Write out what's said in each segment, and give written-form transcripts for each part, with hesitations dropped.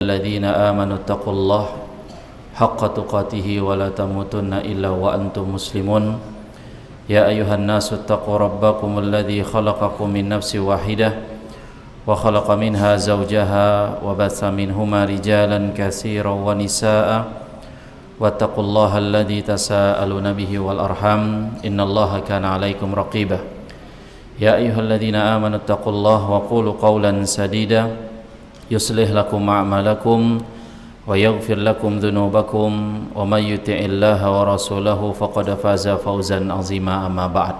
الذين آمنوا اتقوا الله حق تقاته ولا تموتن إلا وأنتم مسلمون يا أيها الناس اتقوا ربكم الذي خلقكم من نفس واحدة وخلق منها زوجها وبث منهما رجالا كثيرا ونساء واتقوا الله الذي تساءلون به والأرحام إن الله كان عليكم رقيبا يا أيها الذين آمنوا اتقوا الله وقولوا قولا سديدا يصلح لكم أعمالكم ويغفر لكم ذنوبكم ومن يطع الله ورسوله فقد فاز فوزا عظيما أما بعد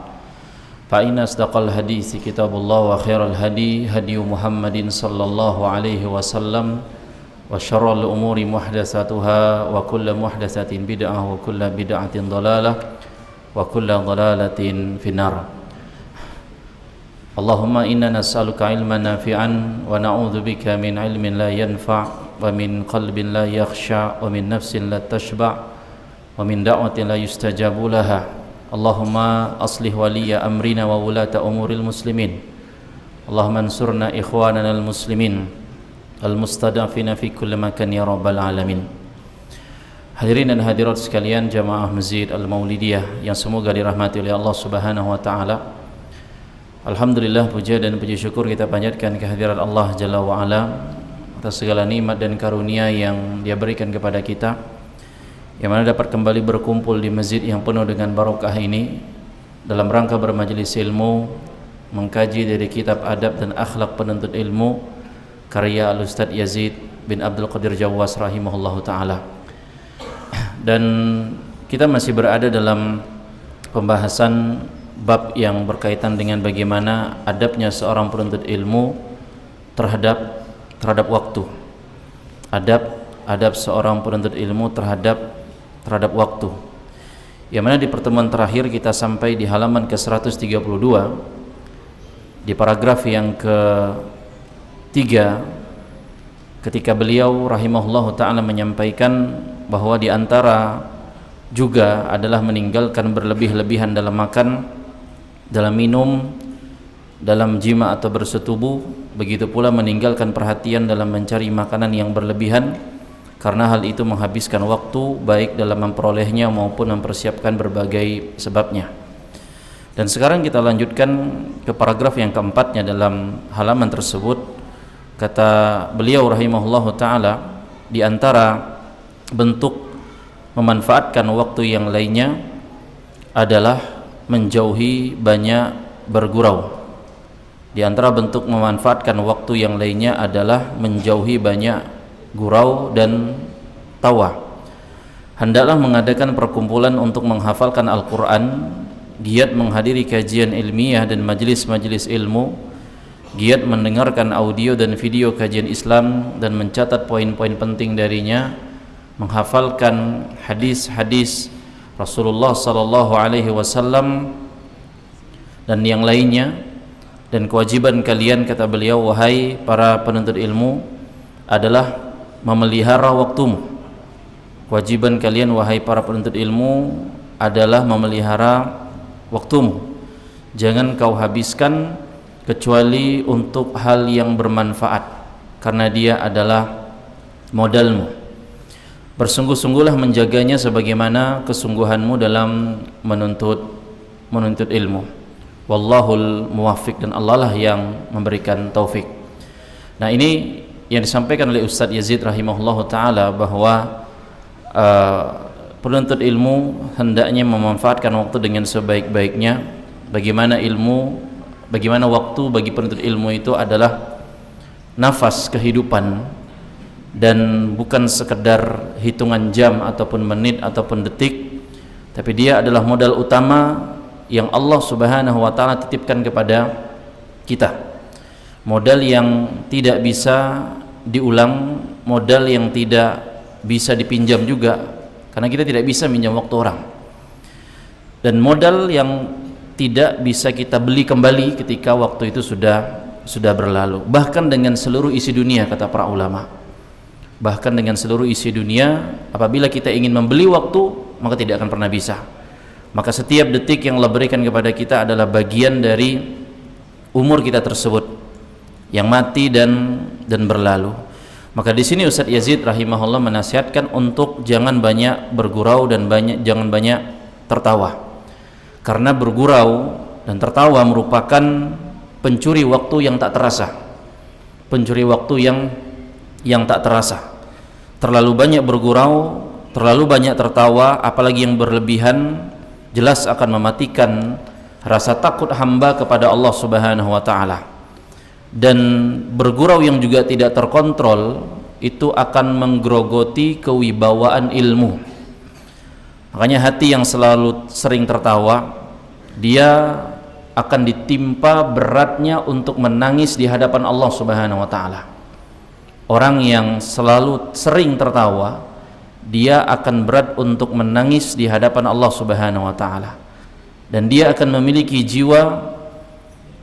فإن أصدق الحديث كتاب الله وخير الهدي هدي محمد صلى الله عليه وسلم وشر الأمور محدثاتها وكل محدثة بدعة وكل بدعة ضلالة وكل ضلالة في النار Allahumma inna nas'aluka ilman nafi'an wa na'udzu bika min ilmin la yanfa' wa min qalbin la yakhsha' wa min nafsin la tashba' wa min da'watin la yustajabu laha Allahumma aslih waliya amrina wa wulata umuril muslimin Allahumma ansurna ikhwanana al-muslimin al-mustadafina fi kulli makan ya rabbal alamin. Hadirin dan hadirat sekalian jamaah Masjid Al-Maulidiyah yang semoga dirahmati oleh Allah Subhanahu wa taala. Alhamdulillah, puja dan puji syukur kita panjatkan kehadirat Allah Jalla wa'ala atas segala nikmat dan karunia yang Dia berikan kepada kita, yang mana dapat kembali berkumpul di masjid yang penuh dengan barokah ini dalam rangka bermajelis ilmu, mengkaji dari kitab adab dan akhlak penuntut ilmu karya Al-Ustadz Yazid bin Abdul Qadir Jawas rahimahullahu ta'ala. Dan kita masih berada dalam pembahasan bab yang berkaitan dengan bagaimana adabnya seorang penuntut ilmu terhadap waktu. Adab seorang penuntut ilmu terhadap waktu. Yang mana di pertemuan terakhir kita sampai di halaman ke-132 di paragraf yang ke-3 ketika beliau rahimahullahu ta'ala menyampaikan bahwa di antara juga adalah meninggalkan berlebih-lebihan dalam makan, dalam minum, dalam jima atau bersetubuh, begitu pula meninggalkan perhatian dalam mencari makanan yang berlebihan, karena hal itu menghabiskan waktu baik dalam memperolehnya maupun mempersiapkan berbagai sebabnya. Dan sekarang kita lanjutkan ke paragraf yang keempatnya dalam halaman tersebut. Kata beliau rahimahullahu ta'ala, di antara bentuk memanfaatkan waktu yang lainnya adalah menjauhi banyak bergurau. Di antara bentuk memanfaatkan waktu yang lainnya adalah menjauhi banyak gurau dan tawa. Hendaklah mengadakan perkumpulan untuk menghafalkan Al-Quran, giat menghadiri kajian ilmiah dan majelis-majelis ilmu, giat mendengarkan audio dan video kajian Islam dan mencatat poin-poin penting darinya, menghafalkan hadis-hadis Rasulullah sallallahu alaihi wasallam dan yang lainnya. Dan kewajiban kalian, kata beliau, wahai para penuntut ilmu, adalah memelihara waktumu. Kewajiban kalian, wahai para penuntut ilmu, adalah memelihara waktumu. Jangan kau habiskan kecuali untuk hal yang bermanfaat, karena dia adalah modalmu. Bersungguh-sungguhlah menjaganya sebagaimana kesungguhanmu dalam menuntut ilmu. Wallahul muwaffiq, dan Allah lah yang memberikan taufik. Nah, ini yang disampaikan oleh Ustadz Yazid rahimahullahu ta'ala, bahwa penuntut ilmu hendaknya memanfaatkan waktu dengan sebaik-baiknya. Bagaimana waktu bagi penuntut ilmu itu adalah nafas kehidupan, dan bukan sekedar hitungan jam ataupun menit ataupun detik, tapi dia adalah modal utama yang Allah Subhanahu wa ta'ala titipkan kepada kita. Modal yang tidak bisa diulang, modal yang tidak bisa dipinjam juga, karena kita tidak bisa minjam waktu orang, dan modal yang tidak bisa kita beli kembali ketika waktu itu sudah berlalu. Bahkan dengan seluruh isi dunia, kata para ulama, bahkan dengan seluruh isi dunia, apabila kita ingin membeli waktu, maka tidak akan pernah bisa. Maka setiap detik yang Allah berikan kepada kita adalah bagian dari umur kita tersebut yang mati dan berlalu. Maka di sini Ustadz Yazid rahimahullah menasihatkan untuk jangan banyak bergurau dan jangan banyak tertawa. Karena bergurau dan tertawa merupakan pencuri waktu yang tak terasa. Pencuri waktu yang tak terasa. Terlalu banyak bergurau, terlalu banyak tertawa, apalagi yang berlebihan, jelas akan mematikan rasa takut hamba kepada Allah Subhanahu wa taala. Dan bergurau yang juga tidak terkontrol itu akan menggerogoti kewibawaan ilmu. Makanya hati yang selalu sering tertawa, dia akan ditimpa beratnya untuk menangis di hadapan Allah Subhanahu wa taala. Orang yang selalu sering tertawa, dia akan berat untuk menangis di hadapan Allah Subhanahu wa taala. Dan dia akan memiliki jiwa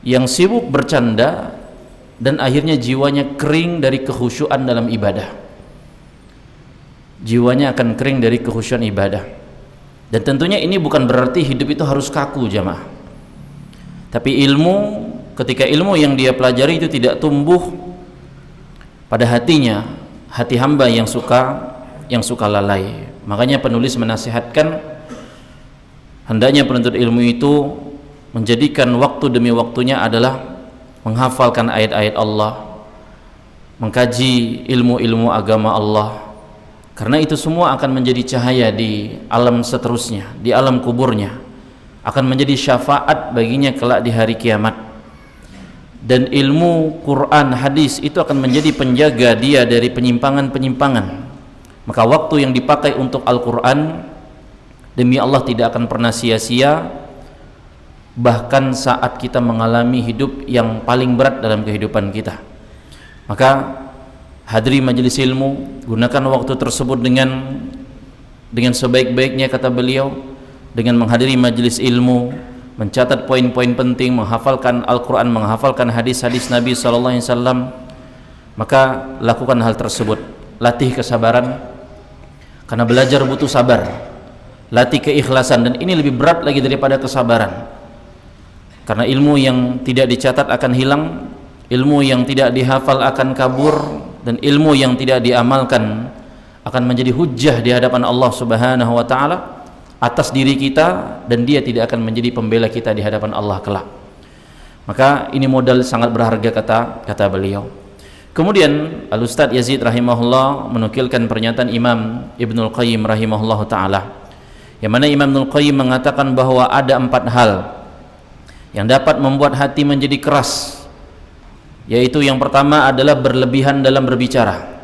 yang sibuk bercanda dan akhirnya jiwanya kering dari kekhusyuan dalam ibadah. Jiwanya akan kering dari kekhusyuan ibadah. Dan tentunya ini bukan berarti hidup itu harus kaku, jamaah. Tapi ilmu, ketika ilmu yang dia pelajari itu tidak tumbuh pada hatinya, hati hamba yang suka lalai. Makanya penulis menasihatkan hendaknya penuntut ilmu itu menjadikan waktu demi waktunya adalah menghafalkan ayat-ayat Allah, mengkaji ilmu-ilmu agama Allah, karena itu semua akan menjadi cahaya di alam seterusnya, di alam kuburnya, akan menjadi syafaat baginya kelak di hari kiamat. Dan ilmu Quran, hadis itu akan menjadi penjaga dia dari penyimpangan-penyimpangan. Maka waktu yang dipakai untuk Al-Quran demi Allah tidak akan pernah sia-sia, bahkan saat kita mengalami hidup yang paling berat dalam kehidupan kita. Maka hadiri majelis ilmu, gunakan waktu tersebut dengan sebaik-baiknya, kata beliau, dengan menghadiri majelis ilmu, mencatat poin-poin penting, menghafalkan Al-Quran, menghafalkan hadis-hadis Nabi SAW. Maka lakukan hal tersebut. Latih kesabaran, karena belajar butuh sabar. Latih keikhlasan, dan ini lebih berat lagi daripada kesabaran. Karena ilmu yang tidak dicatat akan hilang, ilmu yang tidak dihafal akan kabur, dan ilmu yang tidak diamalkan akan menjadi hujjah di hadapan Allah Subhanahu wa taala atas diri kita, dan dia tidak akan menjadi pembela kita di hadapan Allah kelak. Maka ini modal sangat berharga, kata beliau. Kemudian Al-Ustadz Yazid rahimahullah menukilkan pernyataan Imam Ibnul Qayyim rahimahullah taala, yang mana Imam Ibnul Qayyim mengatakan bahwa ada 4 hal yang dapat membuat hati menjadi keras, yaitu yang pertama adalah berlebihan dalam berbicara.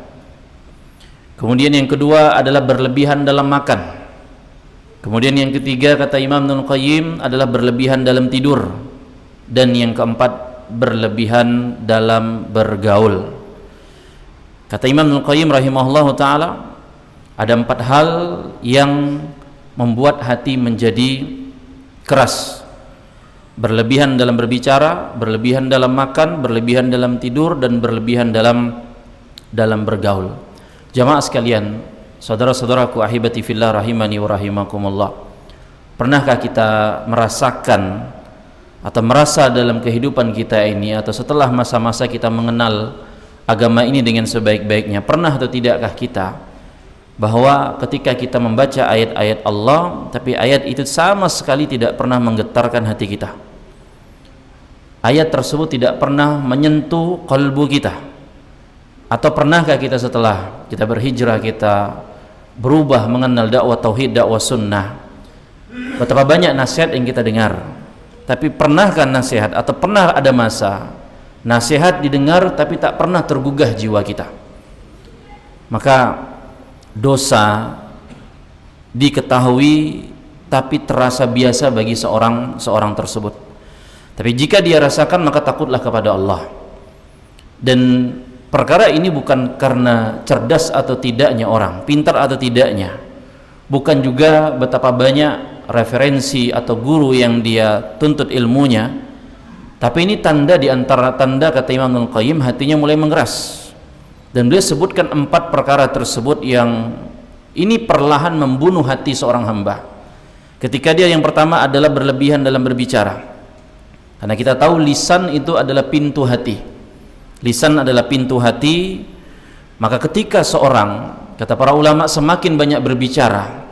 Kemudian yang kedua adalah berlebihan dalam makan. Kemudian yang ketiga, kata Imam Ibnul Qayyim, adalah berlebihan dalam tidur. Dan yang keempat, berlebihan dalam bergaul. Kata Imam Ibnul Qayyim rahimahullahu taala, ada 4 hal yang membuat hati menjadi keras. Berlebihan dalam berbicara, berlebihan dalam makan, berlebihan dalam tidur, dan berlebihan dalam bergaul. Jamaah sekalian, saudara-saudaraku ahibati fillah rahimani wa rahimakumullah, pernahkah kita merasakan atau merasa dalam kehidupan kita ini, atau setelah masa-masa kita mengenal agama ini dengan sebaik-baiknya, pernah atau tidakkah kita bahwa ketika kita membaca ayat-ayat Allah, tapi ayat itu sama sekali tidak pernah menggetarkan hati kita? Ayat tersebut tidak pernah menyentuh kalbu kita. Atau pernahkah kita setelah kita berhijrah, kita berubah mengenal dakwah tauhid, dakwah sunnah, betapa banyak nasihat yang kita dengar, tapi pernahkah nasihat, atau pernah ada masa nasihat didengar tapi tak pernah tergugah jiwa kita? Maka dosa diketahui tapi terasa biasa bagi seorang tersebut. Tapi jika dia rasakan, maka takutlah kepada Allah. Dan perkara ini bukan karena cerdas atau tidaknya orang, pintar atau tidaknya, bukan juga betapa banyak referensi atau guru yang dia tuntut ilmunya, tapi ini tanda di antara tanda, kata Imam Ibnul Qayyim, hatinya mulai mengeras. Dan beliau sebutkan 4 perkara tersebut yang ini perlahan membunuh hati seorang hamba. Ketika dia, yang pertama adalah berlebihan dalam berbicara. Karena kita tahu lisan itu adalah pintu hati. Lisan adalah pintu hati, Maka ketika seorang, kata para ulama, semakin banyak berbicara,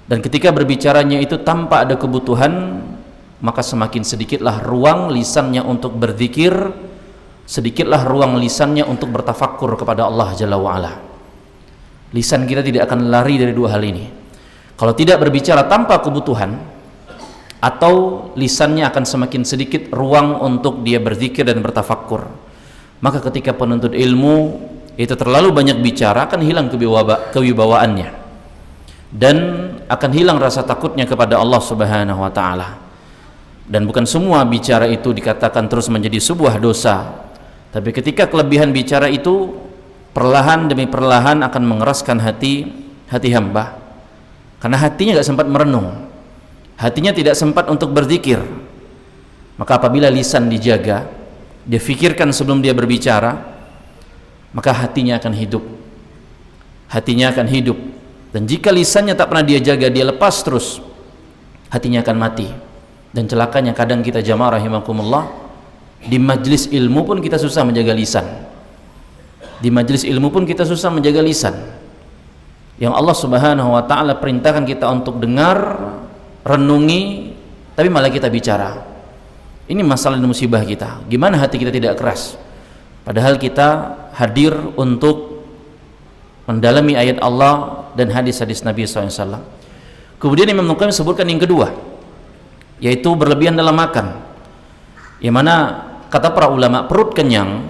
dan ketika berbicaranya itu tanpa ada kebutuhan, maka semakin sedikitlah ruang lisannya untuk berzikir, sedikitlah ruang lisannya untuk bertafakkur kepada Allah Jalla wa'ala. Lisan kita tidak akan lari dari dua hal ini. Kalau tidak berbicara tanpa kebutuhan, atau lisannya akan semakin sedikit ruang untuk dia berzikir dan bertafakkur. Maka ketika penuntut ilmu itu terlalu banyak bicara, akan hilang kewibawaannya, dan akan hilang rasa takutnya kepada Allah Subhanahu wa ta'ala. Dan bukan semua bicara itu dikatakan terus menjadi sebuah dosa, tapi ketika kelebihan bicara itu perlahan demi perlahan akan mengeraskan hati hamba, karena hatinya gak sempat merenung, hatinya tidak sempat untuk berzikir. Maka apabila lisan dijaga, dia fikirkan sebelum dia berbicara, maka hatinya akan hidup, dan jika lisannya tak pernah dia jaga, dia lepas terus, hatinya akan mati. Dan celakanya kadang kita jamaah rahimakumullah, di majlis ilmu pun kita susah menjaga lisan, yang Allah Subhanahu wa ta'ala perintahkan kita untuk dengar, renungi, tapi malah kita bicara. Ini masalah dan musibah kita. Gimana hati kita tidak keras, padahal kita hadir untuk mendalami ayat Allah dan hadis-hadis Nabi SAW. Kemudian Imam Nuqaim sebutkan yang kedua, yaitu berlebihan dalam makan, yang mana kata para ulama, perut kenyang,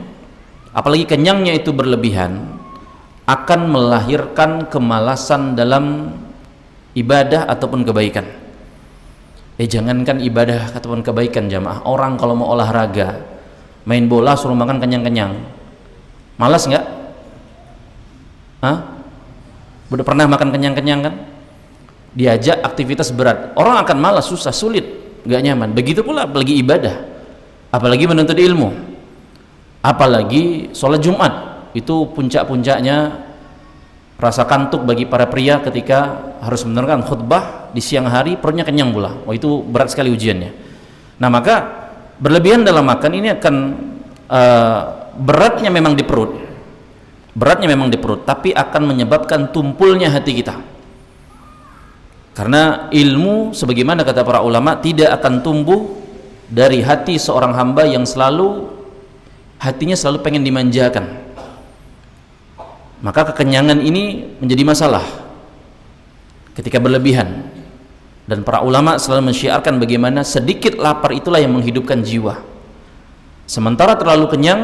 apalagi kenyangnya itu berlebihan, akan melahirkan kemalasan dalam ibadah ataupun kebaikan. Jangankan ibadah ataupun kebaikan jamaah, orang kalau mau olahraga, main bola, suruh makan kenyang-kenyang, malas nggak? Udah pernah makan kenyang-kenyang kan? Diajak aktivitas berat, orang akan malas, susah, sulit, nggak nyaman. Begitu pula apalagi ibadah, apalagi menuntut ilmu, apalagi sholat Jumat, itu puncak-puncaknya rasa kantuk bagi para pria ketika harus mendengarkan khutbah di siang hari, perutnya kenyang pula. Itu berat sekali ujiannya. Nah, maka berlebihan dalam makan ini akan beratnya memang di perut, tapi akan menyebabkan tumpulnya hati kita. Karena ilmu, sebagaimana kata para ulama, tidak akan tumbuh dari hati seorang hamba yang hatinya selalu pengen dimanjakan. Maka kekenyangan ini menjadi masalah ketika berlebihan. Dan para ulama selalu mensyiarkan bagaimana sedikit lapar itulah yang menghidupkan jiwa, sementara terlalu kenyang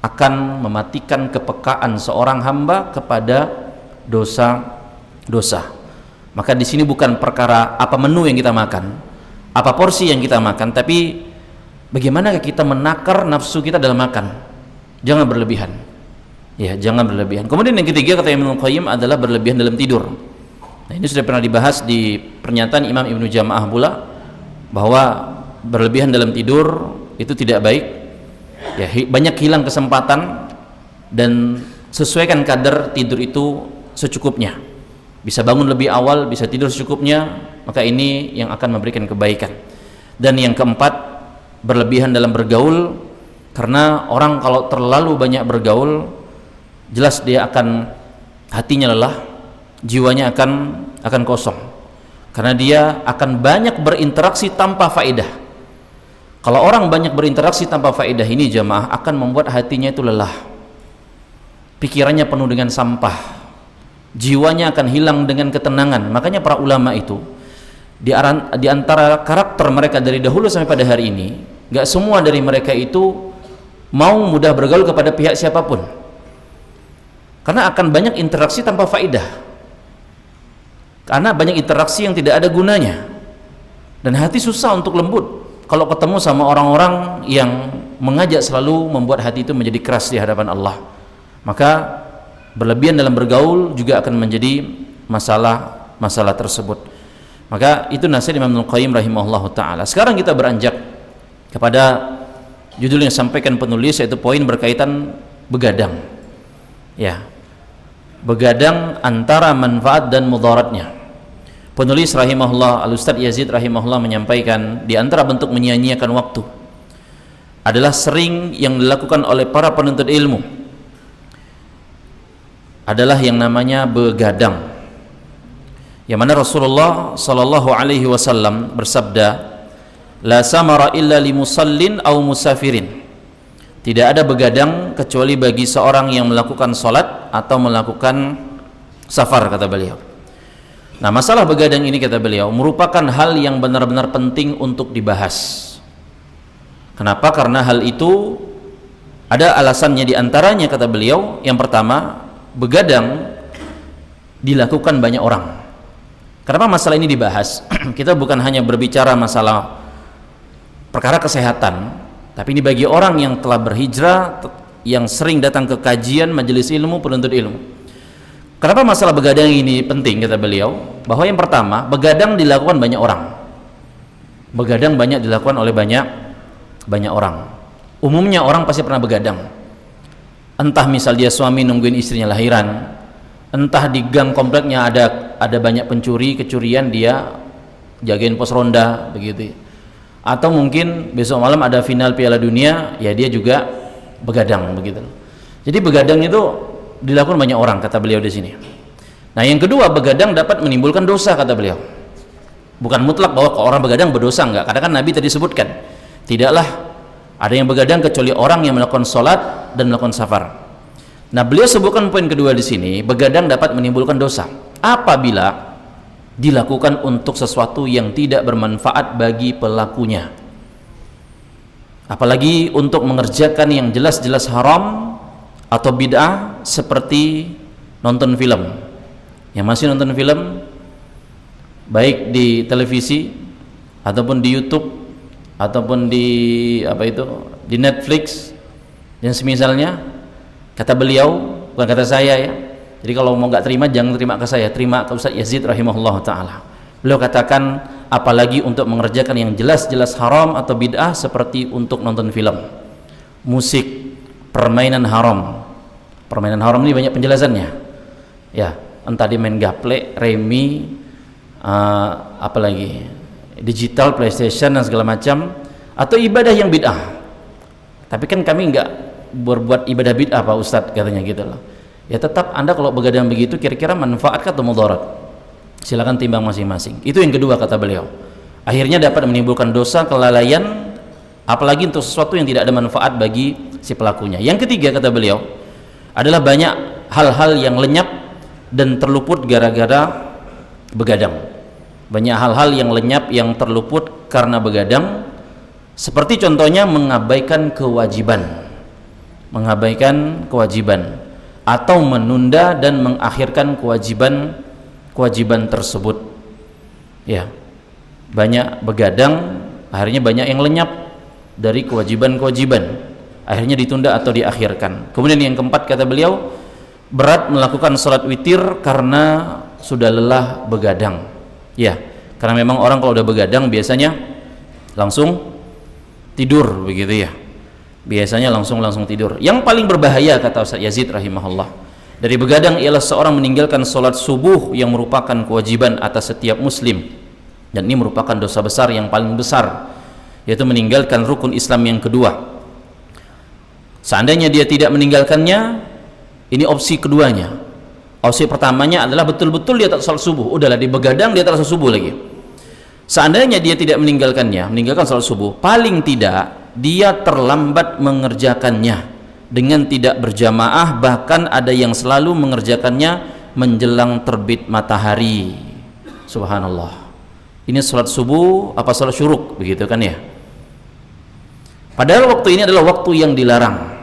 akan mematikan kepekaan seorang hamba kepada dosa-dosa. Maka di sini bukan perkara apa menu yang kita makan, apa porsi yang kita makan, tapi bagaimana kita menakar nafsu kita dalam makan. Jangan berlebihan. Ya, jangan berlebihan. Kemudian yang ketiga kata Imam Qayyim adalah berlebihan dalam tidur. Nah, ini sudah pernah dibahas di pernyataan Imam Ibnu Jama'ah pula, bahwa berlebihan dalam tidur itu tidak baik. Ya, banyak hilang kesempatan, dan sesuaikan kadar tidur itu secukupnya. Bisa bangun lebih awal, bisa tidur secukupnya, maka ini yang akan memberikan kebaikan. Dan yang keempat, berlebihan dalam bergaul, karena orang kalau terlalu banyak bergaul, jelas dia akan hatinya lelah, jiwanya akan kosong, karena dia akan banyak berinteraksi tanpa faedah. Kalau orang banyak berinteraksi tanpa faedah ini jamaah, akan membuat hatinya itu lelah, pikirannya penuh dengan sampah, jiwanya akan hilang dengan ketenangan. Makanya para ulama itu di antara karakter mereka dari dahulu sampai pada hari ini, gak semua dari mereka itu mau mudah bergaul kepada pihak siapapun, karena akan banyak interaksi tanpa faedah, karena banyak interaksi yang tidak ada gunanya, dan hati susah untuk lembut kalau ketemu sama orang-orang yang mengajak selalu membuat hati itu menjadi keras di hadapan Allah. Maka berlebihan dalam bergaul juga akan menjadi masalah tersebut. Maka itu nasihat Imam Al-Qayyim rahimahullahu ta'ala. Sekarang kita beranjak kepada judul yang disampaikan penulis, yaitu poin berkaitan begadang. Ya, begadang antara manfaat dan mudaratnya. Penulis rahimahullah, Al-Ustadz Yazid rahimahullah menyampaikan, di antara bentuk menyia-nyiakan waktu adalah sering yang dilakukan oleh para penuntut ilmu, adalah yang namanya begadang. Yang mana Rasulullah sallallahu alaihi wasallam bersabda, la samara illa limusallin aw musafirin. Tidak ada begadang kecuali bagi seorang yang melakukan salat atau melakukan safar, kata beliau. Nah, masalah begadang ini, kata beliau, merupakan hal yang benar-benar penting untuk dibahas. Kenapa? Karena hal itu ada alasannya, di antaranya kata beliau, yang pertama, begadang dilakukan banyak orang. Kenapa masalah ini dibahas? Kita bukan hanya berbicara masalah perkara kesehatan, tapi ini bagi orang yang telah berhijrah, yang sering datang ke kajian, majelis ilmu, penuntut ilmu. Kenapa masalah begadang ini penting, kata beliau? Bahwa yang pertama, begadang dilakukan banyak orang. Begadang banyak dilakukan oleh banyak orang. Umumnya orang pasti pernah begadang. Entah misal dia suami nungguin istrinya lahiran, entah di gang kompleknya ada banyak kecurian, dia jagain pos ronda begitu. Atau mungkin besok malam ada final Piala Dunia, ya dia juga begadang begitu. Jadi begadang itu dilakukan banyak orang, kata beliau di sini. Nah, yang kedua, begadang dapat menimbulkan dosa, kata beliau. Bukan mutlak bahwa orang begadang berdosa, enggak. Karena kan Nabi tadi sebutkan, tidaklah ada yang begadang kecuali orang yang melakukan sholat dan melakukan safar. Nah, beliau sebutkan poin kedua di sini, begadang dapat menimbulkan dosa apabila dilakukan untuk sesuatu yang tidak bermanfaat bagi pelakunya. Apalagi untuk mengerjakan yang jelas-jelas haram atau bid'ah, seperti nonton film. Yang masih nonton film baik di televisi ataupun di YouTube ataupun di di Netflix dan semisalnya, kata beliau, bukan kata saya ya. Jadi kalau mau nggak terima, jangan terima ke saya, terima ke Ustaz Yazid rahimahullah ta'ala. Beliau katakan, apalagi untuk mengerjakan yang jelas-jelas haram atau bid'ah, seperti untuk nonton film, musik, permainan haram. Permainan haram ini banyak penjelasannya ya, entah dia main gaple, remi, apalagi digital, PlayStation dan segala macam, atau ibadah yang bid'ah. Tapi kan kami nggak berbuat ibadah bid'ah Pak Ustadz, katanya gitu loh. Ya tetap Anda kalau begadang begitu, kira-kira manfaat atau mudarat? Silakan timbang masing-masing. Itu yang kedua, kata beliau. Akhirnya dapat menimbulkan dosa, kelalaian, apalagi untuk sesuatu yang tidak ada manfaat bagi si pelakunya. Yang ketiga, kata beliau, adalah banyak hal-hal yang lenyap dan terluput gara-gara begadang. Banyak hal-hal yang lenyap, yang terluput karena begadang, seperti contohnya mengabaikan kewajiban atau menunda dan mengakhirkan kewajiban tersebut. Ya, banyak begadang, akhirnya banyak yang lenyap dari kewajiban, akhirnya ditunda atau diakhirkan. Kemudian yang keempat, kata beliau, berat melakukan sholat witir karena sudah lelah begadang. Ya, karena memang orang kalau udah begadang biasanya langsung tidur begitu ya. Biasanya langsung tidur. Yang paling berbahaya, kata Ustaz Yazid rahimahullah, dari begadang ialah seorang meninggalkan sholat subuh yang merupakan kewajiban atas setiap muslim, dan ini merupakan dosa besar yang paling besar, yaitu meninggalkan rukun Islam yang kedua. Seandainya dia tidak meninggalkannya, ini opsi keduanya. Opsi pertamanya adalah betul-betul dia tak sholat subuh, udahlah dia begadang, dia tak sholat subuh lagi. Seandainya dia tidak meninggalkan sholat subuh, paling tidak dia terlambat mengerjakannya dengan tidak berjamaah, bahkan ada yang selalu mengerjakannya menjelang terbit matahari. Subhanallah. Ini sholat subuh apa sholat syuruk begitu kan ya? Padahal waktu ini adalah waktu yang dilarang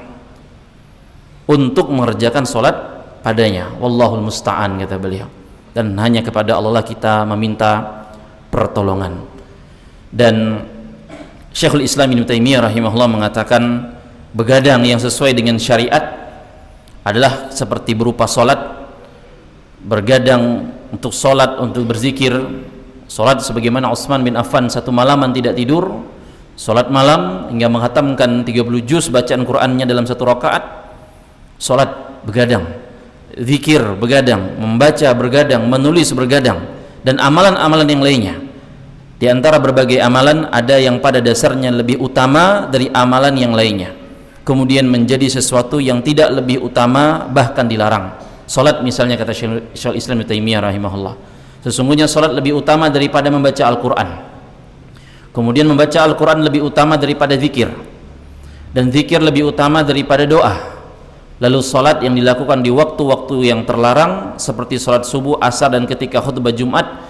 untuk mengerjakan sholat padanya. Wallahul musta'an, kata beliau. Dan hanya kepada Allah kita meminta pertolongan. Dan Syekhul Islam Ibnu Taimiyah rahimahullah mengatakan, begadang yang sesuai dengan syariat adalah seperti berupa sholat. Bergadang untuk sholat, untuk berzikir, sholat sebagaimana Utsman bin Affan satu malaman tidak tidur, sholat malam hingga menghatamkan 30 juz bacaan Qur'annya dalam satu rakaat. Sholat begadang, zikir begadang, membaca begadang, menulis begadang, dan amalan-amalan yang lainnya. Di antara berbagai amalan ada yang pada dasarnya lebih utama dari amalan yang lainnya, kemudian menjadi sesuatu yang tidak lebih utama, bahkan dilarang. Salat misalnya kata Syekhul Islam Ibnu Taimiyah rahimahullah, sesungguhnya salat lebih utama daripada membaca Al-Quran. Kemudian membaca Al-Quran lebih utama daripada zikir, dan zikir lebih utama daripada doa. Lalu salat yang dilakukan di waktu-waktu yang terlarang seperti salat subuh, asar, dan ketika khutbah Jumat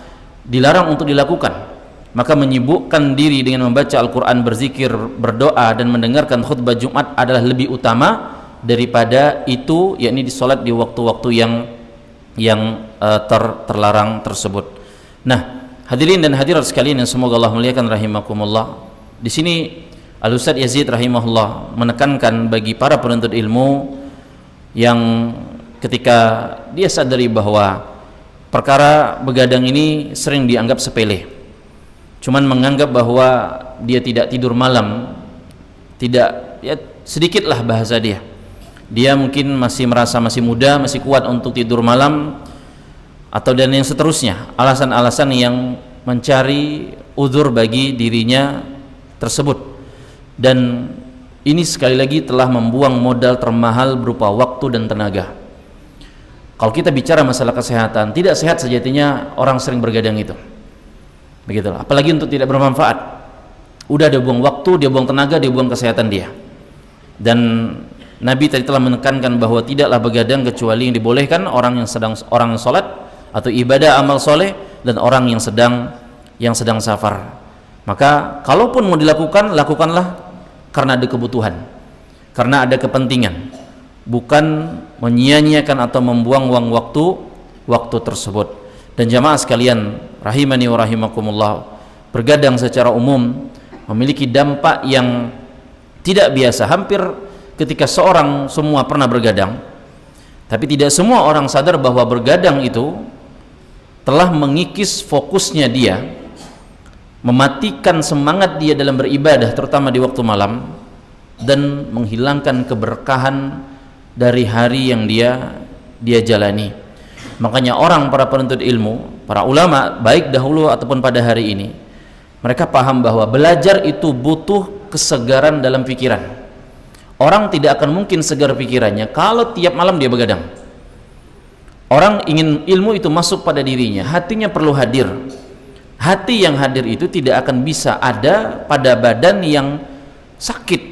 dilarang untuk dilakukan. Maka menyibukkan diri dengan membaca Al-Quran, berzikir, berdoa, dan mendengarkan khutbah Jumat adalah lebih utama daripada itu, yakni di salat di waktu-waktu yang terlarang tersebut. Nah, hadirin dan hadirat sekalian yang semoga Allah muliakan rahimakumullah. Di sini Al-Ustaz Yazid rahimahullah menekankan bagi para penuntut ilmu yang ketika dia sadari bahwa perkara begadang ini sering dianggap sepele, cuman menganggap bahwa dia tidak tidur malam, tidak, ya sedikitlah bahasa dia mungkin masih merasa masih muda, masih kuat untuk tidur malam, atau dan yang seterusnya, alasan-alasan yang mencari uzur bagi dirinya tersebut. Dan ini sekali lagi telah membuang modal termahal berupa waktu dan tenaga. Kalau kita bicara masalah kesehatan, tidak sehat sejatinya orang sering bergadang itu, begitulah, apalagi untuk tidak bermanfaat. Udah dia buang waktu, dia buang tenaga, dia buang kesehatan dia. Dan Nabi tadi telah menekankan bahwa tidaklah begadang kecuali yang dibolehkan orang yang sholat atau ibadah amal soleh, dan orang yang sedang safar. Maka kalaupun mau dilakukan, lakukanlah karena ada kebutuhan, karena ada kepentingan, bukan menyia-nyiakan atau membuang-buang waktu tersebut. Dan jamaah sekalian rahimani wa rahimakumullah, bergadang secara umum memiliki dampak yang tidak biasa. Hampir ketika semua pernah bergadang, tapi tidak semua orang sadar bahwa bergadang itu telah mengikis fokusnya dia, mematikan semangat dia dalam beribadah terutama di waktu malam, dan menghilangkan keberkahan dari hari yang dia jalani. Makanya para penuntut ilmu, para ulama baik dahulu ataupun pada hari ini, mereka paham bahwa belajar itu butuh kesegaran dalam pikiran. Orang tidak akan mungkin segar pikirannya kalau tiap malam dia begadang. Orang ingin ilmu itu masuk pada dirinya, hatinya perlu hadir. Hati yang hadir itu tidak akan bisa ada pada badan yang sakit,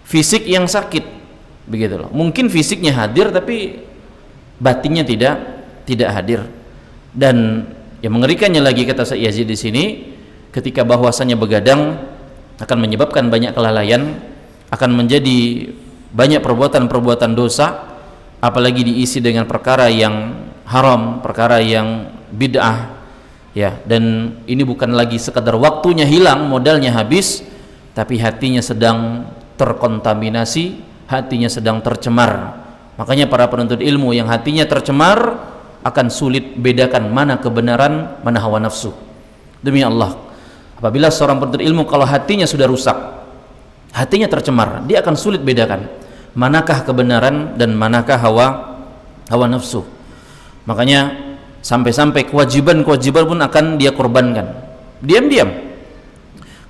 fisik yang sakit, begitu loh. Mungkin fisiknya hadir tapi batinnya tidak hadir. Dan yang mengerikannya lagi kata Syekh Yazid di sini, ketika bahwasanya begadang akan menyebabkan banyak kelalaian, akan menjadi banyak perbuatan-perbuatan dosa, apalagi diisi dengan perkara yang haram, perkara yang bid'ah, ya. Dan ini bukan lagi sekadar waktunya hilang, modalnya habis, tapi hatinya sedang terkontaminasi, hatinya sedang tercemar. Makanya para penuntut ilmu yang hatinya tercemar akan sulit bedakan mana kebenaran, mana hawa nafsu. Demi Allah, apabila seorang penuntut ilmu kalau hatinya sudah rusak, hatinya tercemar, dia akan sulit bedakan manakah kebenaran dan manakah hawa nafsu. Makanya sampai-sampai kewajiban pun akan dia korbankan diam-diam,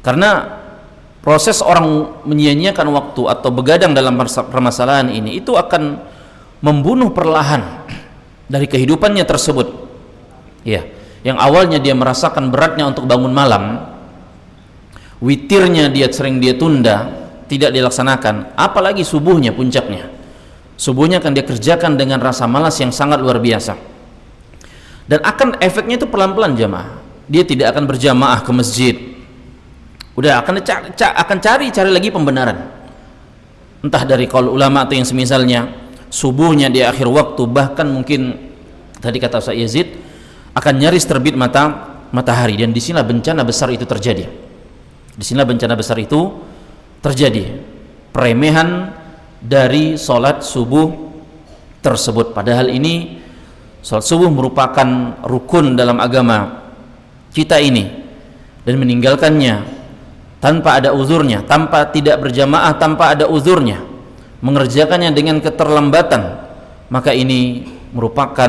karena proses orang menyia-nyiakan waktu atau begadang dalam permasalahan ini itu akan membunuh perlahan dari kehidupannya tersebut, ya. Yang awalnya dia merasakan beratnya untuk bangun malam, witirnya sering dia tunda, tidak dilaksanakan, apalagi subuhnya puncaknya. Subuhnya akan dia kerjakan dengan rasa malas yang sangat luar biasa. Dan akan efeknya itu pelan-pelan jamaah. Dia tidak akan berjamaah ke masjid. Udah akan cari lagi pembenaran. Entah dari qaul ulama atau yang semisalnya. Subuhnya di akhir waktu, bahkan mungkin tadi kata Syekh Yazid akan nyaris terbit matahari, dan disinilah bencana besar itu terjadi. Disinilah bencana besar itu terjadi, peremehan dari sholat subuh tersebut. Padahal ini sholat subuh merupakan rukun dalam agama kita ini, dan meninggalkannya tanpa ada uzurnya, tanpa tidak berjamaah, tanpa ada uzurnya, mengerjakannya dengan keterlambatan, maka ini merupakan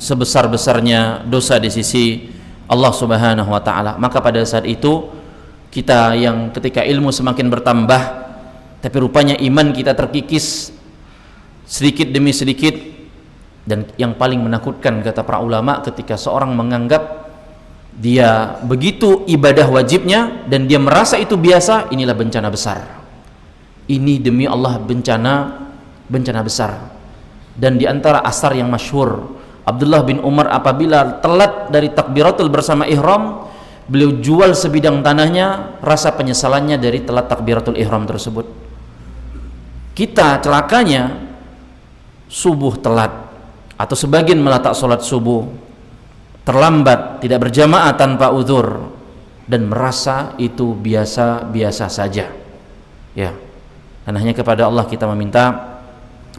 sebesar-besarnya dosa di sisi Allah Subhanahu wa taala. Maka pada saat itu kita yang ketika ilmu semakin bertambah tapi rupanya iman kita terkikis sedikit demi sedikit, Dan yang paling menakutkan kata para ulama ketika seorang menganggap dia begitu ibadah wajibnya dan dia merasa itu biasa, inilah bencana besar. Ini demi Allah bencana besar. Dan di antara asar yang masyhur, Abdullah bin Umar apabila telat dari takbiratul bersama ihram, beliau jual sebidang tanahnya, rasa penyesalannya dari telat takbiratul ihram tersebut. Kita celakanya subuh telat, atau sebagian meletak sholat subuh terlambat, tidak berjamaah tanpa uzur, dan merasa itu biasa-biasa saja, ya. Dan hanya kepada Allah kita meminta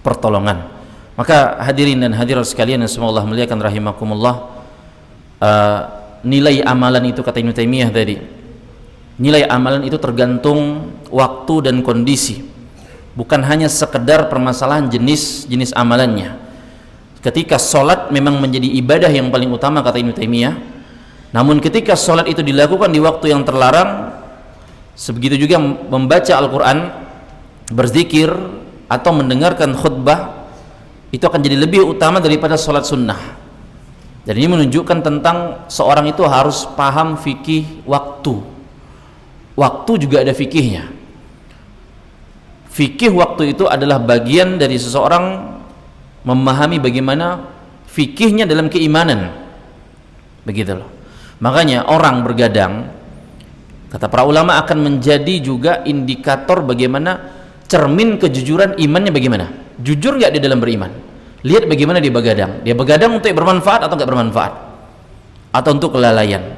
pertolongan. Maka hadirin dan hadirat sekalian yang semoga Allah muliakan rahimakumullah, nilai amalan itu, kata Ibnu Taimiyah tadi, nilai amalan itu tergantung waktu dan kondisi, bukan hanya sekedar permasalahan jenis amalannya. Ketika sholat memang menjadi ibadah yang paling utama, kata Ibnu Taimiyah, namun ketika sholat itu dilakukan di waktu yang terlarang, sebegitu juga membaca Al-Quran, berzikir, atau mendengarkan khutbah, itu akan jadi lebih utama daripada sholat sunnah. Dan ini menunjukkan tentang seorang itu harus paham fikih waktu. Waktu juga ada fikihnya. Fikih waktu itu adalah bagian dari seseorang memahami bagaimana fikihnya dalam keimanan, begitu loh. Makanya orang bergadang, kata para ulama, akan menjadi juga indikator bagaimana, cermin kejujuran imannya bagaimana, jujur nggak dia dalam beriman. Lihat bagaimana dia begadang. Dia begadang untuk bermanfaat atau nggak bermanfaat, atau untuk kelalaian.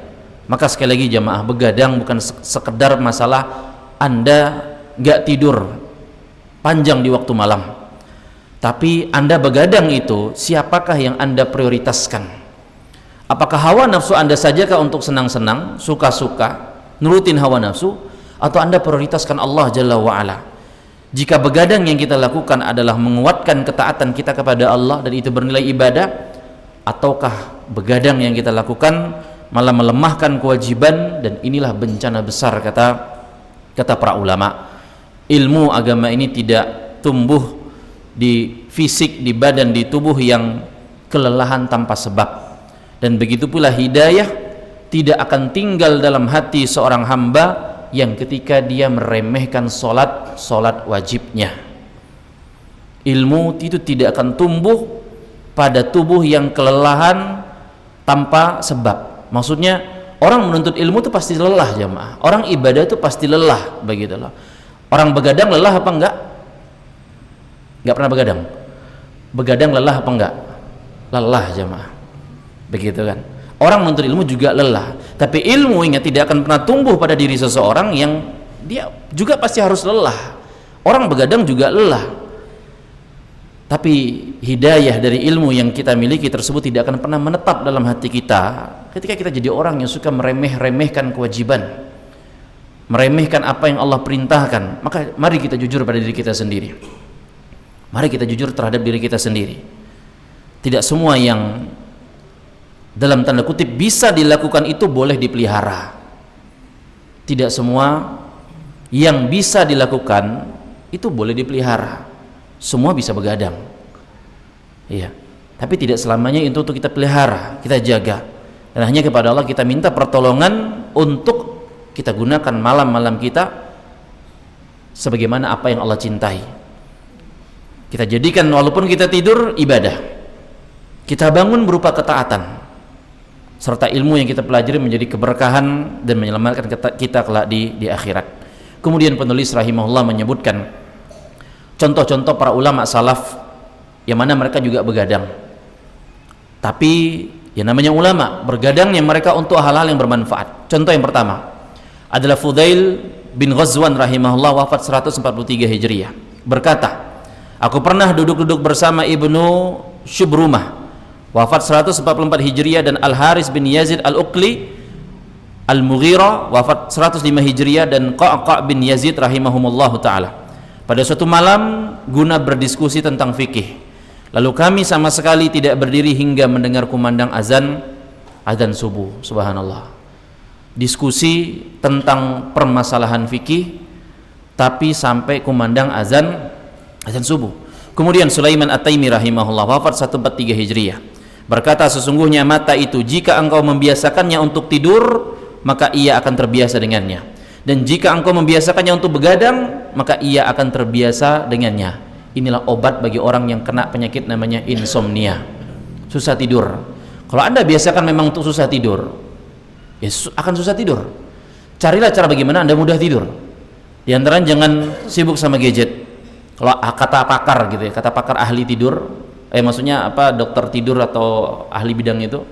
Maka sekali lagi jamaah, begadang bukan sekedar masalah Anda nggak tidur panjang di waktu malam, tapi Anda begadang itu siapakah yang Anda prioritaskan? Apakah hawa nafsu Anda sajakah untuk senang-senang, suka-suka, nurutin hawa nafsu, atau Anda prioritaskan Allah Jalla wa'ala? Jika begadang yang kita lakukan adalah menguatkan ketaatan kita kepada Allah dan itu bernilai ibadah, ataukah begadang yang kita lakukan malah melemahkan kewajiban, dan inilah bencana besar, kata para ulama. Ilmu agama ini tidak tumbuh di fisik, di badan, di tubuh yang kelelahan tanpa sebab. Dan begitu pula hidayah tidak akan tinggal dalam hati seorang hamba yang ketika dia meremehkan solat wajibnya. Ilmu itu tidak akan tumbuh pada tubuh yang kelelahan tanpa sebab. Maksudnya orang menuntut ilmu itu pasti lelah jamaah. Orang ibadah itu pasti lelah, begitu loh. Orang begadang lelah apa enggak? Enggak pernah begadang. Begadang lelah apa enggak? Lelah jamaah. Begitu kan? Orang menuntut ilmu juga lelah. Tapi ilmu ingat tidak akan pernah tumbuh pada diri seseorang yang dia juga pasti harus lelah. Orang begadang juga lelah. Tapi hidayah dari ilmu yang kita miliki tersebut tidak akan pernah menetap dalam hati kita ketika kita jadi orang yang suka meremehkan kewajiban, meremehkan apa yang Allah perintahkan. Maka mari kita jujur pada diri kita sendiri. Mari kita jujur terhadap diri kita sendiri. Tidak semua yang dalam tanda kutip bisa dilakukan itu boleh dipelihara. Tidak semua yang bisa dilakukan itu boleh dipelihara. Semua bisa begadang, iya. Tapi tidak selamanya itu untuk kita pelihara, kita jaga. Dan hanya kepada Allah kita minta pertolongan untuk kita gunakan malam-malam kita sebagaimana apa yang Allah cintai. Kita jadikan walaupun kita tidur ibadah, kita bangun berupa ketaatan, serta ilmu yang kita pelajari menjadi keberkahan dan menyelamatkan kita kelak di akhirat. Kemudian penulis rahimahullah menyebutkan contoh-contoh para ulama salaf yang mana mereka juga begadang, tapi yang namanya ulama bergadang yang mereka untuk hal-hal yang bermanfaat. Contoh yang pertama adalah Fudail bin Ghazwan rahimahullah, wafat 143 Hijriah, berkata, aku pernah duduk-duduk bersama Ibnu Syubrumah, wafat 144 Hijriah, dan Al-Haris bin Yazid Al-Uqli Al-Mughirah, wafat 105 Hijriah, dan Qaqa' bin Yazid rahimahumullahu ta'ala. Pada suatu malam guna berdiskusi tentang fikih, lalu kami sama sekali tidak berdiri hingga mendengar kumandang azan subuh. Subhanallah, diskusi tentang permasalahan fikih tapi sampai kumandang azan subuh. Kemudian Sulaiman At-Taimi rahimahullah wafat 143 Hijriah berkata, sesungguhnya mata itu jika engkau membiasakannya untuk tidur, maka ia akan terbiasa dengannya, dan jika engkau membiasakannya untuk begadang, maka ia akan terbiasa dengannya. Inilah obat bagi orang yang kena penyakit namanya insomnia, susah tidur. Kalau Anda biasakan memang untuk susah tidur, ya akan susah tidur. Carilah cara bagaimana Anda mudah tidur. Di antaranya jangan sibuk sama gadget. Kalau kata pakar gitu ya, kata pakar ahli tidur, maksudnya apa, dokter tidur atau ahli bidang itu,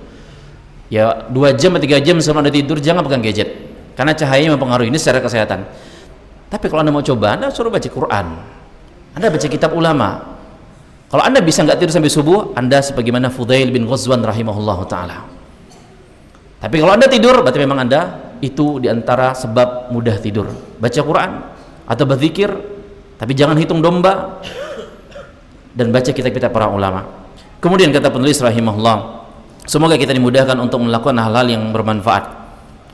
ya 2 jam atau 3 jam sebelum Anda tidur jangan pegang gadget, karena cahayanya mempengaruhi. Ini secara kesehatan. Tapi kalau Anda mau coba, Anda suruh baca Quran, Anda baca kitab ulama. Kalau Anda bisa nggak tidur sampai subuh, Anda sebagaimana Fudail bin Ghazwan rahimahullahu ta'ala. Tapi kalau Anda tidur, berarti memang Anda itu diantara sebab mudah tidur. Baca Quran atau berzikir, tapi jangan hitung domba, dan baca kitab-kitab para ulama. Kemudian kata penulis rahimahullah, semoga kita dimudahkan untuk melakukan hal-hal yang bermanfaat.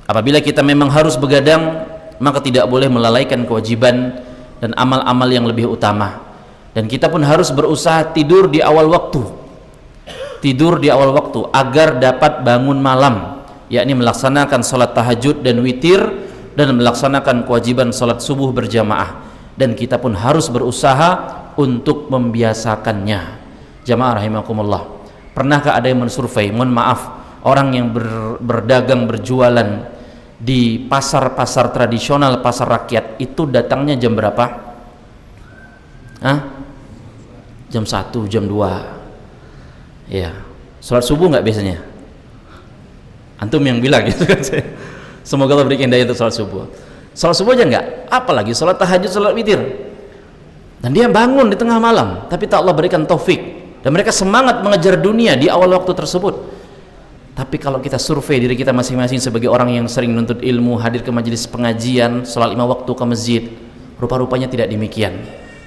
Apabila kita memang harus begadang, maka tidak boleh melalaikan kewajiban dan amal-amal yang lebih utama. Dan kita pun harus berusaha tidur di awal waktu, agar dapat bangun malam, yakni melaksanakan salat tahajud dan witir, dan melaksanakan kewajiban salat subuh berjamaah. Dan kita pun harus berusaha untuk membiasakannya. Jamaah rahimakumullah, pernahkah ada yang mensurvei, mohon maaf, orang yang berdagang, berjualan di pasar-pasar tradisional, pasar rakyat, itu datangnya jam berapa? Jam 1, jam 2. Ya, sholat subuh nggak biasanya? Antum yang bilang gitu kan. Semoga Allah berikan daya untuk sholat subuh. Sholat subuh aja nggak, apalagi sholat tahajud, sholat witir. Dan dia bangun di tengah malam, tapi tak Allah berikan taufik, dan mereka semangat mengejar dunia di awal waktu tersebut. Tapi kalau kita survei diri kita masing-masing sebagai orang yang sering menuntut ilmu, hadir ke majelis pengajian, sholat 5 waktu ke masjid, rupa-rupanya tidak demikian.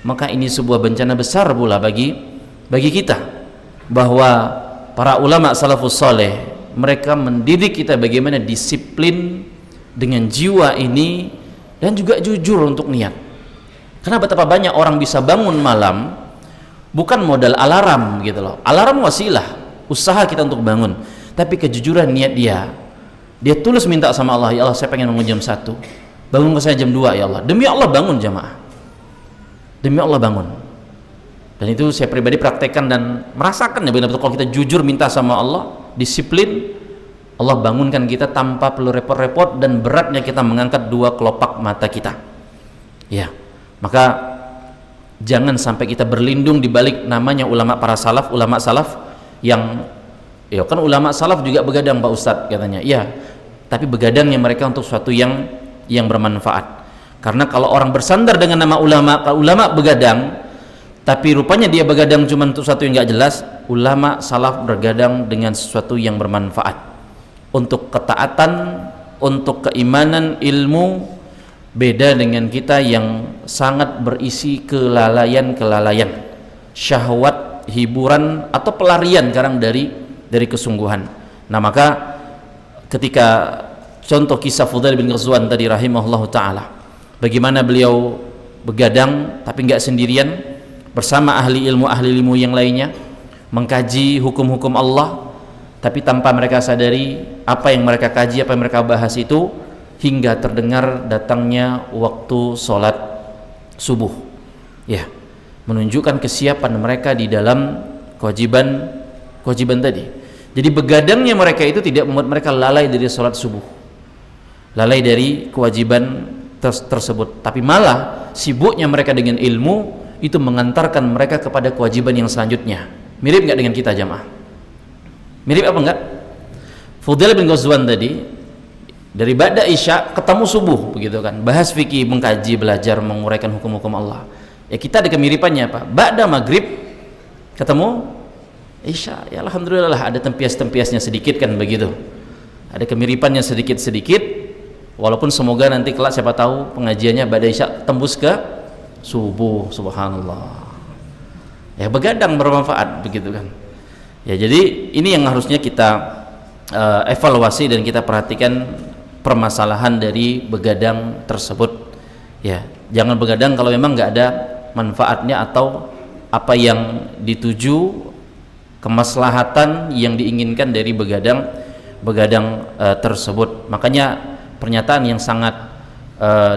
Maka ini sebuah bencana besar pula bagi kita, bahwa para ulama salafus saleh, mereka mendidik kita bagaimana disiplin dengan jiwa ini, dan juga jujur untuk niat. Karena betapa banyak orang bisa bangun malam bukan modal alarm gitu loh. Alarm wasilah, usaha kita untuk bangun, tapi kejujuran niat dia tulus minta sama Allah, ya Allah saya pengen bangun jam 1, bangun ke saya jam 2 ya Allah, demi Allah bangun jamaah, demi Allah bangun. Dan itu saya pribadi praktekkan dan merasakan ya, benar-benar kalau kita jujur minta sama Allah, disiplin, Allah bangunkan kita tanpa perlu repot-repot, dan beratnya kita mengangkat 2 kelopak mata kita. Ya, maka jangan sampai kita berlindung di balik namanya ulama para salaf, ulama salaf yang ya kan ulama salaf juga begadang Pak Ustadz katanya. Ya, tapi begadangnya mereka untuk sesuatu yang bermanfaat. Karena kalau orang bersandar dengan nama ulama, kalau ulama begadang tapi rupanya dia begadang cuma untuk sesuatu yang nggak jelas, ulama salaf bergadang dengan sesuatu yang bermanfaat untuk ketaatan, untuk keimanan, ilmu. Beda dengan kita yang sangat berisi kelalaian, syahwat, hiburan, atau pelarian kadang dari kesungguhan. Nah, maka ketika contoh kisah Fudail bin Ghazwan tadi rahimahullahu ta'ala, bagaimana beliau begadang tapi nggak sendirian, bersama ahli ilmu yang lainnya, mengkaji hukum-hukum Allah, tapi tanpa mereka sadari apa yang mereka kaji, apa yang mereka bahas itu, hingga terdengar datangnya waktu sholat subuh. Ya, menunjukkan kesiapan mereka di dalam kewajiban tadi. Jadi begadangnya mereka itu tidak membuat mereka lalai dari sholat subuh, lalai dari kewajiban tersebut, tapi malah sibuknya mereka dengan ilmu itu mengantarkan mereka kepada kewajiban yang selanjutnya. Mirip nggak dengan kita jamaah? Mirip apa enggak? Fudail bin Ghazwan tadi dari ba'da isya ketemu subuh begitu kan, bahas fikih, mengkaji, belajar, menguraikan hukum-hukum Allah. Ya kita ada kemiripannya apa? Ba'da maghrib ketemu isya, ya alhamdulillah ada tempias-tempiasnya sedikit kan begitu. Ada kemiripannya sedikit-sedikit, walaupun semoga nanti kelak siapa tahu pengajiannya ba'da isya tembus ke subuh, subhanallah. Ya begadang bermanfaat begitu kan. Ya jadi ini yang harusnya kita evaluasi dan kita perhatikan permasalahan dari begadang tersebut. Ya, jangan begadang kalau memang nggak ada manfaatnya atau apa yang dituju, kemaslahatan yang diinginkan dari begadang tersebut. Makanya pernyataan yang sangat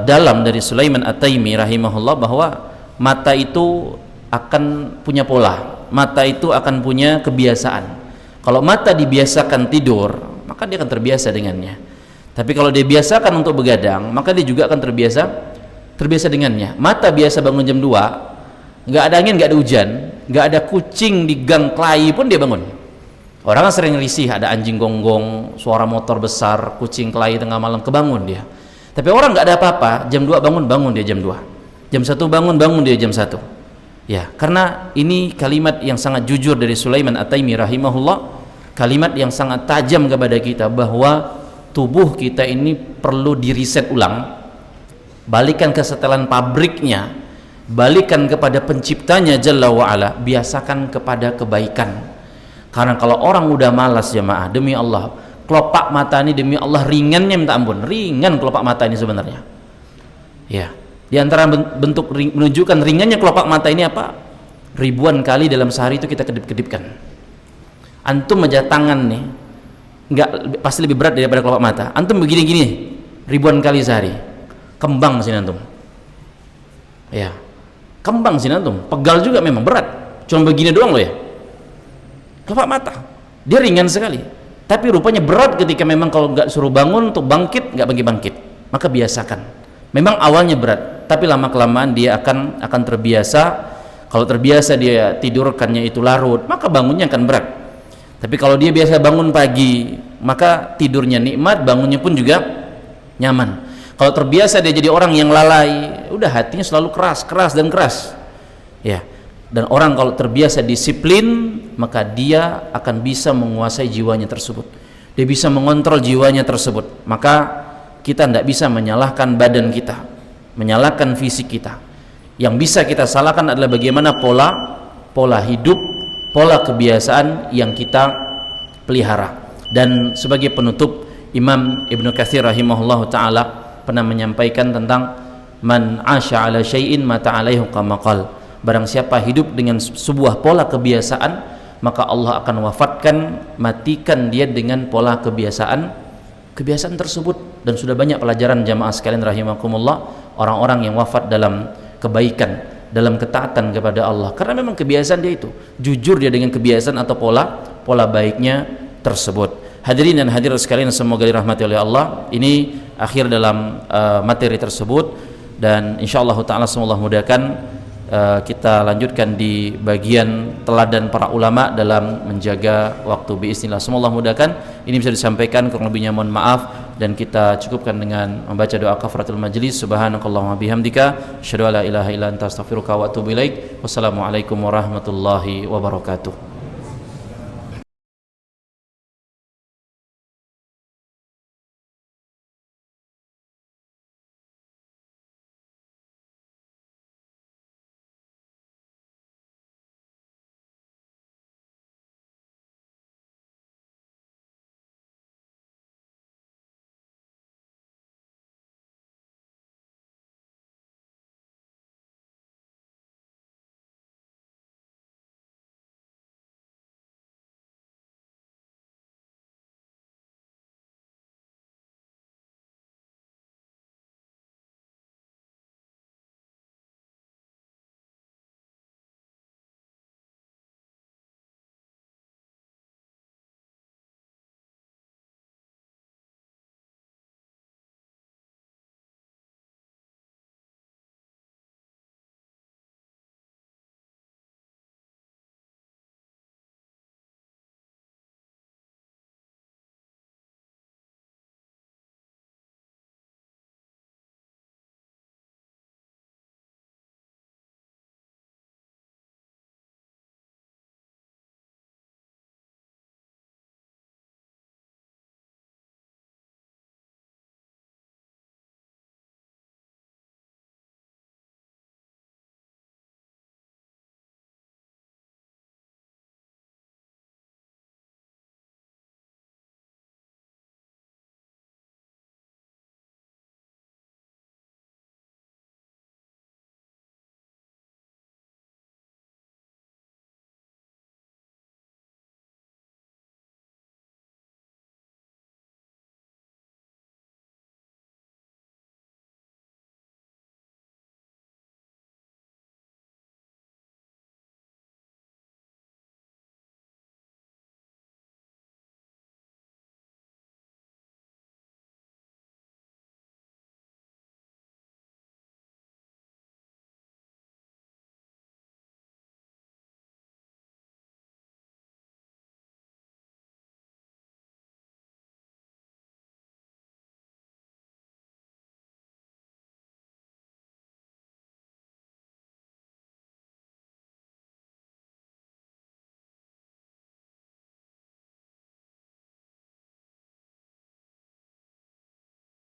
dalam dari Sulaiman At-Taimi rahimahullah bahwa mata itu akan punya pola, mata itu akan punya kebiasaan. Kalau mata dibiasakan tidur, maka dia akan terbiasa dengannya. Tapi kalau dia biasakan untuk begadang, maka dia juga akan terbiasa dengannya. Mata biasa bangun jam 2, nggak ada angin, nggak ada hujan, nggak ada kucing di gang kelahi pun dia bangun. Orang kan sering risih, ada anjing gonggong, suara motor besar, kucing kelahi tengah malam, kebangun dia. Tapi orang nggak ada apa-apa, jam 2 bangun dia jam 2, jam 1 bangun dia jam 1. Ya, karena ini kalimat yang sangat jujur dari Sulaiman At-Taimi rahimahullah, kalimat yang sangat tajam kepada kita bahwa tubuh kita ini perlu diriset ulang, balikan ke setelan pabriknya, balikan kepada penciptanya Jalla wa'ala, biasakan kepada kebaikan. Karena kalau orang udah malas jamaah, demi Allah, kelopak mata ini demi Allah ringannya minta ampun, ringan kelopak mata ini sebenarnya. Ya, di antara bentuk menunjukkan ringannya kelopak mata ini apa? Ribuan kali dalam sehari itu kita kedip-kedipkan. Antum aja tangan nih, nggak pasti lebih berat daripada kelopak mata. Antum begini-gini ribuan kali sehari, kembang sini antum. Ya, kembang sini antum, pegal juga memang berat. Cuma begini doang loh ya. Kelopak mata, dia ringan sekali. Tapi rupanya berat ketika memang kalau nggak suruh bangun untuk bangkit, nggak bangkit. Maka biasakan. Memang awalnya berat, tapi lama kelamaan dia akan terbiasa. Kalau terbiasa dia tidurkannya itu larut, maka bangunnya akan berat. Tapi kalau dia biasa bangun pagi, maka tidurnya nikmat, bangunnya pun juga nyaman. Kalau terbiasa dia jadi orang yang lalai, udah hatinya selalu keras. Ya. Dan orang kalau terbiasa disiplin, maka dia akan bisa menguasai jiwanya tersebut. Dia bisa mengontrol jiwanya tersebut. Maka kita tidak bisa menyalahkan badan kita, menyalahkan fisik kita. Yang bisa kita salahkan adalah bagaimana pola hidup, pola kebiasaan yang kita pelihara. Dan sebagai penutup, Imam Ibnu Katsir rahimahullah ta'ala pernah menyampaikan tentang man asya ala syai'in mata alaihi kama qala. Barang siapa hidup dengan sebuah pola kebiasaan, maka Allah akan wafatkan, matikan dia dengan pola kebiasaan tersebut. Dan sudah banyak pelajaran jamaah sekalian rahimakumullah, orang-orang yang wafat dalam kebaikan, dalam ketaatan kepada Allah, karena memang kebiasaan dia itu jujur dia dengan kebiasaan atau pola baiknya tersebut. Hadirin dan hadirat sekalian, semoga dirahmati oleh Allah. Ini akhir dalam materi tersebut, dan insyaallah taala semoga mudahkan kita lanjutkan di bagian teladan para ulama dalam menjaga waktu biiznillah. Semoga mudahkan. Ini bisa disampaikan, kurang lebihnya mohon maaf, dan kita cukupkan dengan membaca doa kafaratul majlis. Subhanakallahumma bihamdika asyhadu an la ilaha illa anta astaghfiruka wa atubu ilaik. Wassalamualaikum warahmatullahi wabarakatuh.